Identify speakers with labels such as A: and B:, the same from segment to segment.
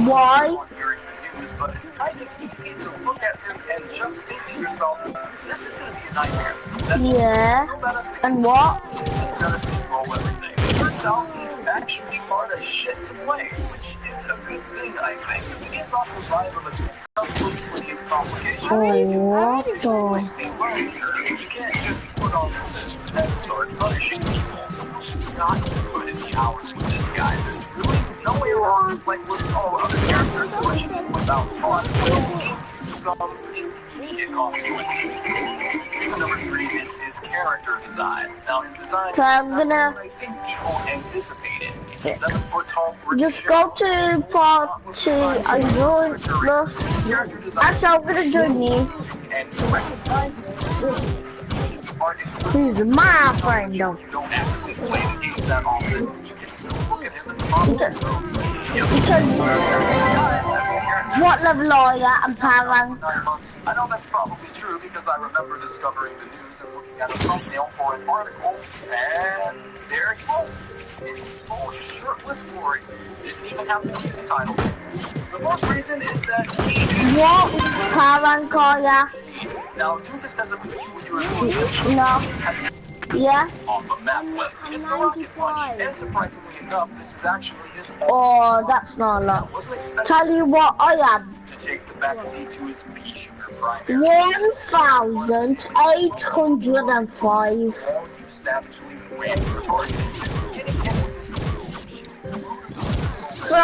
A: Why?
B: On hearing the news, but it's kind of easy to look at him and just think to yourself, this is going to be a nightmare.
A: Yeah. And what?
B: He's just going to steamroll everything. Turns out he's actually hard as shit to play, which is a good thing, I think. He gives off the vibe of a with plenty of complications.
A: What the?
B: You can't just put on this and start punishing people. You've got to put in the hours with this guy. There's really no way around it, like with all other characters, pushing him without fun. Some immediate consequences. Reason number 3 is his character design. Now his design is not what I think people anticipated. He's 7 foot tall.
A: Just go to part 2 and join plus. Actually, I'm gonna join you.
B: And recognize
A: He's my friend though.
B: you don't actually play the game that often. You can still look at him and follow
A: Because what level are you at, Parang?
B: 9 months. I know that's probably true because I remember discovering the news and looking at a thumbnail for an article, and there he was. In full shirtless glory. Didn't even have to see the title. The most reason is that he is...
A: What Parang are you?
B: Now, Doofus doesn't peculiar
A: No. Yeah?
B: On the map web. It's the Rocket Punch, and surprisingly enough, this is actually his
A: Oh, that's not a lot. Tell you what I am.
B: To take the backseat to his pea-shooter primary.
A: 1,805.
B: You savagely ran your target. Getting hit with this
A: So,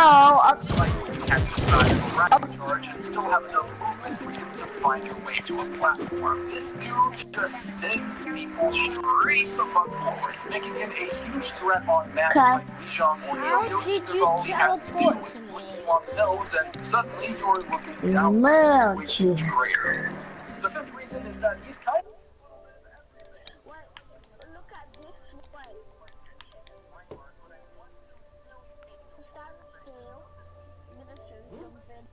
B: like when you have to decide to rapid charge and still have enough movement for you to find your way to a platform. This dude just sends people straight the fuck forward, making him a huge threat on maps like Bijan or
C: How
B: Yo-Yo.
C: did you teleport to me?
B: On the nose, and suddenly you're looking down a huge crater. The 5th reason is that he's kind of...
C: Look at this way. Stand still. I'm gonna show you something.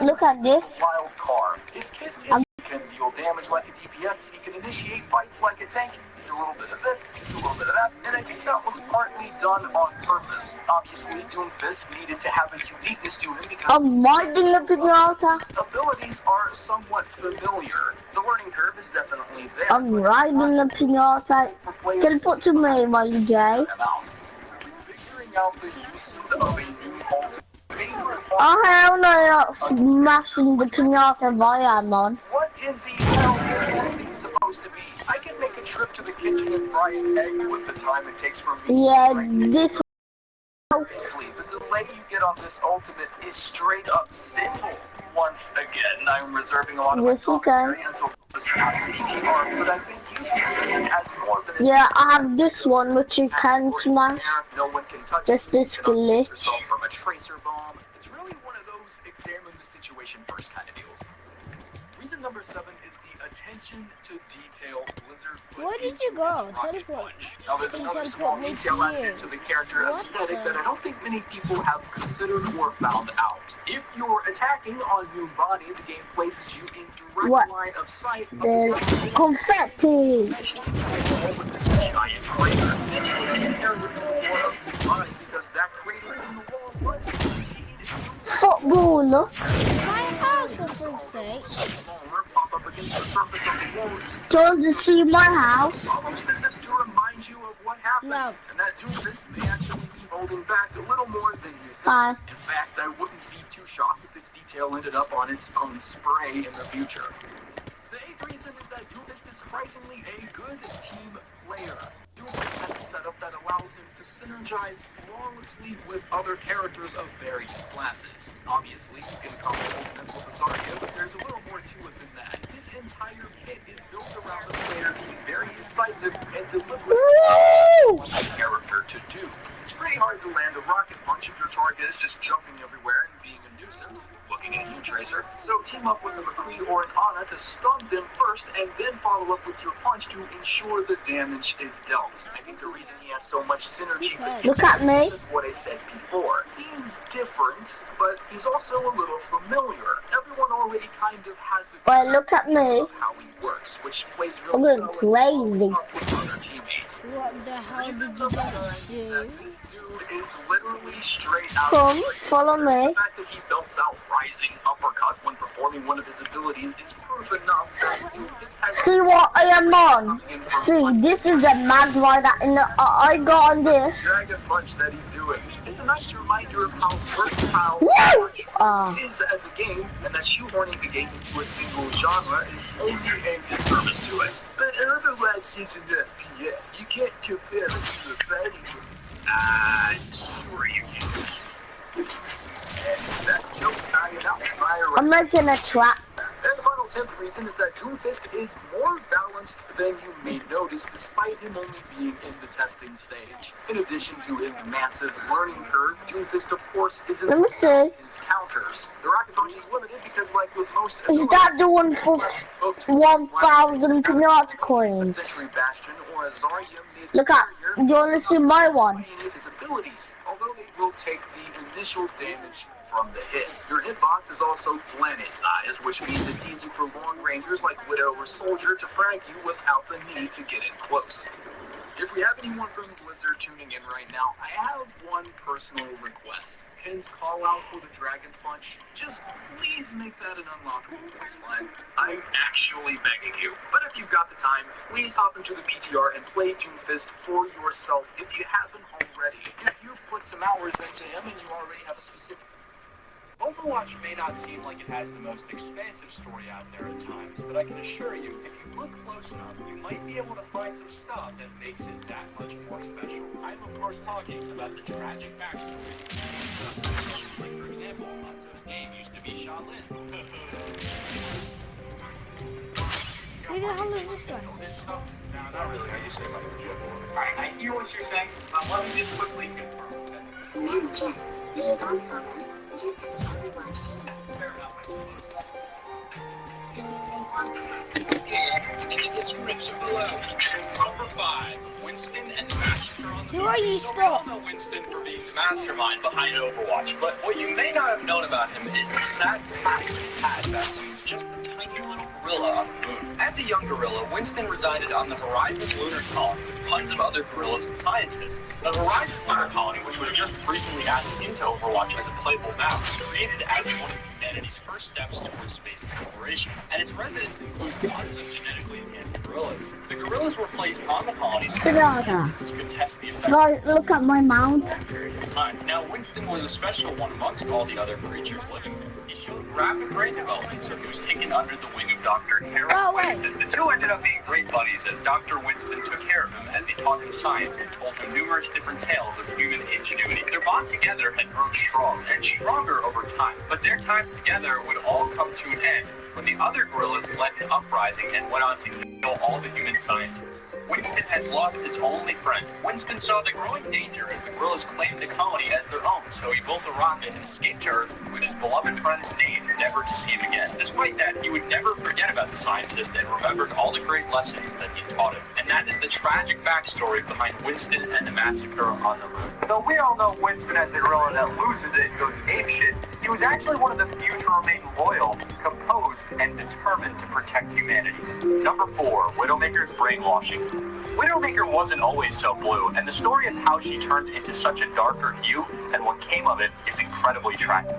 A: Look at this.
B: Wild card. His kid can deal damage like a DPS. He can initiate fights like a tank. He's a little bit of this, he's a little bit of that, and I think that was partly done on purpose. Obviously, Doomfist needed to have a uniqueness to him because
A: I'm riding the pinata.
B: abilities are somewhat familiar. The learning curve is definitely there.
A: I'm riding the pinata. Teleport to me, my Jay.
B: Figuring out the uses of a new ultimate.
A: Oh hell no, you're not smashing the pinata via man.
B: What in the hell is this thing supposed to be? I can make a trip to the kitchen and fry an egg with the time it takes for me.
A: Yeah, this.
B: Obviously, the delay you get on this ultimate is straight up sinful. Once again, I'm reserving a lot of my commentary until this PTR, but I think you should see it as more than
A: yeah, I have this one which you can smash.
B: No one can touch
A: just this glitch.
B: yourself from a tracer bomb. It's really one of those examine the situation first kind of deals. Reason number 7 is the attention to detail Blizzard.
C: Where did you go? Teleport.
B: Now there's another small detail added to the character aesthetic that I don't think many people have considered or found out. If you're attacking on new body, the game places you in direct line of sight of
A: the confetti.
B: Giant crater. This will take care of the floor of the body because that crater in the wall was
A: football, look.
C: My house, for fuck's sake.
A: Don't you see my house?
B: Almost as if to remind you of what happened.
C: No.
B: And that Doomfist may actually be holding back a little more than you think. In fact, I wouldn't be too shocked if this detail ended up on its own spray in the future. The 8th reason is that Doomfist is surprisingly a good team player. Doomfist has a setup that allows him to synergize flawlessly with other characters of various classes. Obviously, you can combo ultimates with a Zarya, but there's a little more to it than that. His entire kit is built around the player being very decisive and deliberate what the character to do. It's pretty hard to land a rocket punch if your target is just jumping everywhere and being a nuisance, looking at you, Tracer. So team up with a McCree or an Anna to stun them first, and then follow up with your punch to ensure the damage is dealt. I think the reason he has so much synergy
A: Look at me.
B: is what I said before. He's different, but he's also a little familiar. Everyone already kind of has a
A: Well, look at me.
B: of how he works, which plays
A: I'm
B: real
A: going
B: well
A: crazy.
B: with other teammates.
C: What the hell did you just do?
B: This dude is literally straight out
A: Come,
B: of the
A: follow me.
B: The fact that he belts out rising uppercut when performing one of his abilities is proof enough that dude just has
A: See what I am on? See, this is a mad ride I got on this.
B: dragon punch that he's doing. It's a nice reminder of how versatile
A: Woo!
B: punch is as a game, and that shoehorning the game into a single genre is only a disservice to it. But Overwatch is an FPS. You can't compare it to a fighting game. Sure you can. And that joke tied out my
A: I'm making a trap.
B: And the final 10th reason is that Doomfist is more balanced than you may notice, despite him only being in the testing stage. In addition to his massive learning curve, Doomfist, of course, is
A: Let me see.
B: his counters. The rocket punch is limited because, like with most
A: Is that the one for 1,000 pinata coins?
B: Century Bastion or Azarium made
A: Look at, you wanna see my one?
B: his abilities, although they will take the initial damage from the hit. Your hitbox is also planet size, which means it's easy for long rangers like Widow or Soldier to frag you without the need to get in close. If we have anyone from Blizzard tuning in right now, I have one personal request. Ken's call out for the Dragon Punch, just please make that an unlockable questline. I'm actually begging you. But if you've got the time, please hop into the PTR and play Doomfist for yourself if you haven't already. If you've put some hours into him and you already have a specific... Overwatch may not seem like it has the most expansive story out there at times, but I can assure you, if you look close enough, you might be able to find some stuff that makes it that much more special. I'm of course talking about the tragic backstories. Like for example, Anto's game used to be Shaolin.
C: Who the hell is this guy?
B: No, not really. I just say like the joke. Alright, I hear what you're saying, but let me just quickly confirm. Fair enough, I suppose. Number 5, Winston and the Massacre on the
C: Who are you
B: So we
C: still?
B: all know Winston for being the mastermind behind Overwatch, but what you may not have known about him is the sad past that he had back when he was just a tiny little gorilla on the moon. As a young gorilla, Winston resided on the Horizon lunar colony with tons of other gorillas and scientists. The Horizon lunar colony, which was just recently added into Overwatch as a playable map, was created as one of humanity's first steps towards space exploration, and its residents include tons of genetically enhanced gorillas. The gorillas were placed on the colony so that scientists could test the effects
A: Guys, look at my mount.
B: Now, Winston was a special one amongst all the other creatures living there. He showed rapid brain development, so he was taken under the wing of Dr. Harold Winston. The two ended up being great buddies as Dr. Winston took care of him as he taught him science and told him numerous different tales of human ingenuity. Their bond together had grown strong and stronger over time, but their times together would all come to an end when the other gorillas led an uprising and went on to kill all the human scientists. Winston had lost his only friend. Winston saw the growing danger as the gorillas claimed the colony as their own, so he built a rocket and escaped to Earth with his beloved friend's name, never to see him again. Despite that, he would never forget about the scientist and remembered all the great lessons that he taught him. And that is the tragic backstory behind Winston and the Massacre on the Moon. Though we all know Winston as the gorilla that loses it and goes apeshit, he was actually one of the few to remain loyal, composed, and determined to protect humanity. Number 4, Widowmaker's brainwashing. Widowmaker wasn't always so blue, and the story of how she turned into such a darker hue and what came of it is incredibly tragic.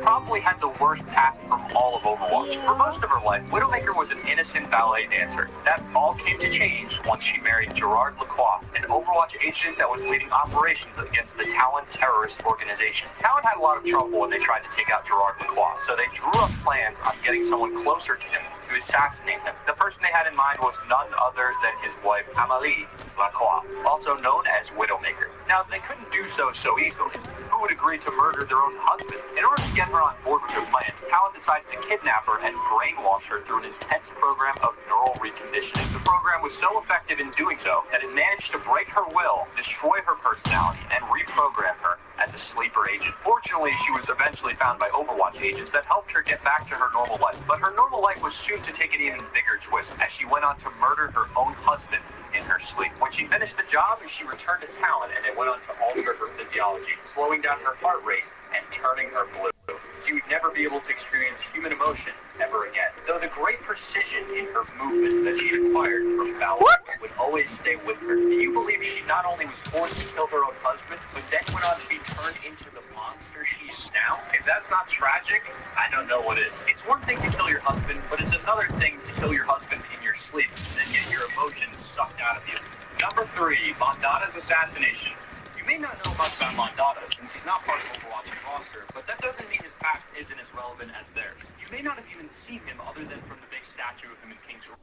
B: Probably had the worst past from all of Overwatch. For most of her life, Widowmaker was an innocent ballet dancer. That all came to change once she married Gerard Lacroix, an Overwatch agent that was leading operations against the Talon terrorist organization. Talon had a lot of trouble when they tried to take out Gerard Lacroix, so they drew up plans on getting someone closer to him to assassinate him. The person they had in mind was none other than his wife, Amélie Lacroix, also known as Widowmaker. Now, they couldn't do so easily. Who would agree to murder their own husband? In order to get her on board with their plans, Talon decided to kidnap her and brainwash her through an intense program of neural reconditioning. The program was so effective in doing so that it managed to break her will, destroy her personality, and reprogram her as a sleeper agent. Fortunately, she was eventually found by Overwatch agents that helped her get back to her normal life. But her normal life was soon to take an even bigger twist as she went on to murder her own husband in her sleep. When she finished the job, she returned to Talon and it went on to alter her physiology, slowing down her heart rate and turning her blue. She would never be able to experience human emotion ever again. Though the great precision in her movements that she acquired from Valor would always stay with her. Do you believe she not only was forced to kill her own husband, but then went on to be turned into the monster she is now? If that's not tragic, I don't know what is. It's one thing to kill your husband, but it's another thing to kill your husband in your sleep and get your emotions sucked out of you. Number 3, Mondada's assassination. You may not know much about Mondada since he's not part of Overwatch's roster, but that doesn't mean his past isn't as relevant as theirs. You may not have even seen him other than from the big statue of him in King's Row.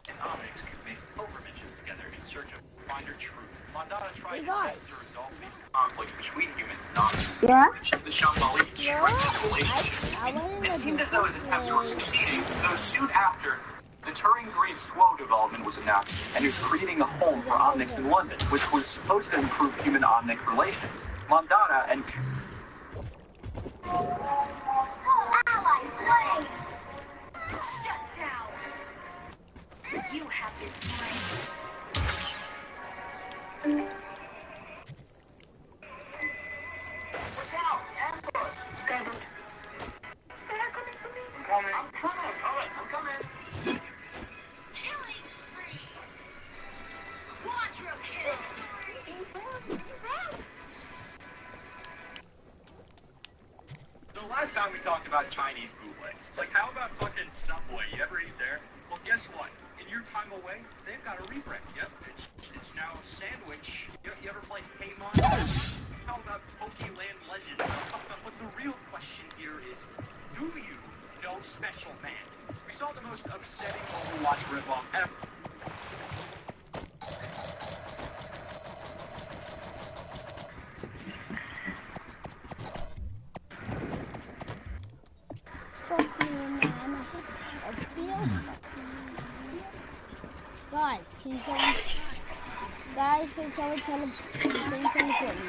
B: And Onyx could make pilgrimages together in search of finding truth. Mondada tried to resolve these conflicts between humans and Onyx. The Shambali strengthened the relationship. It seemed as though his attempts were succeeding, though soon after, the Turing Green Slow development was announced, and it was creating a home for Omnics in London, which was supposed to improve human-Omnic relations. Mondada and...
D: Ally slain! Shut down! You have been slain. Watch out! Ambush! They're coming for me. I'm coming. Killing spree! Quadra kill!
B: So last time we talked about Chinese bootlegs. Like, how about fucking Subway? You ever eat there? Well, guess what? In your time away, they've got a rebrand. Yep, it's now a sandwich. You ever play Paymon? How about Pokeland Legend? But the real question here is, do you know Special Man? We saw the most upsetting Overwatch ripoff ever.
A: Guys, can someone teleport me?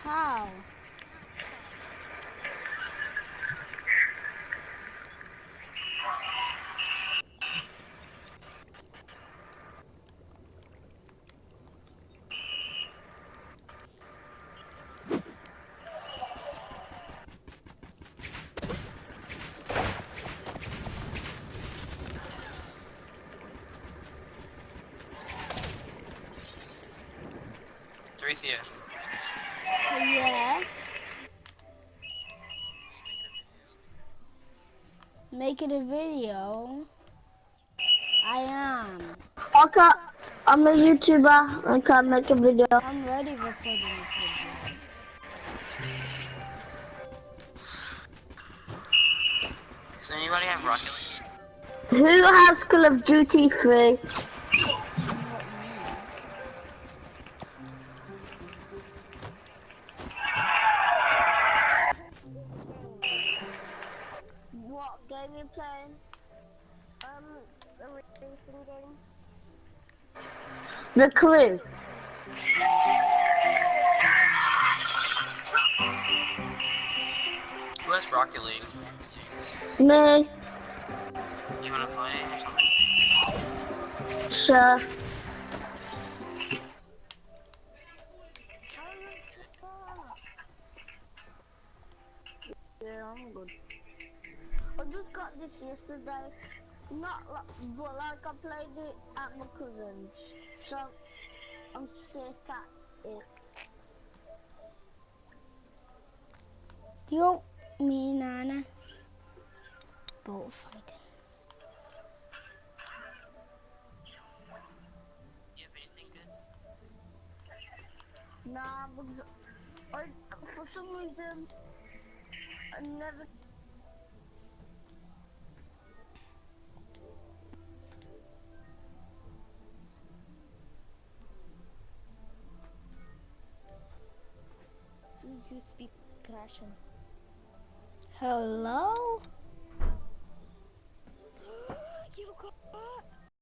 A: How?
E: Teresa.
A: Yeah. Making a video. I am.
C: Okay, I'm a YouTuber. I can't make a video.
A: I'm ready recording a video.
E: Does anybody have Rocket League?
C: Who has Call of Duty 3?
A: What game you playing? The racing game.
C: The Crew.
E: Who has Rocket League?
C: Me.
E: You wanna play or something?
C: Sure.
A: Yeah, I'm good. I just got this yesterday. Not like, but like I played it at my cousin's, so I'm sick at it. You, me, Nana. Bullfighting.
E: You have anything good?
C: Nah, because for some reason, I never.
F: Do you speak Russian?
A: Hello?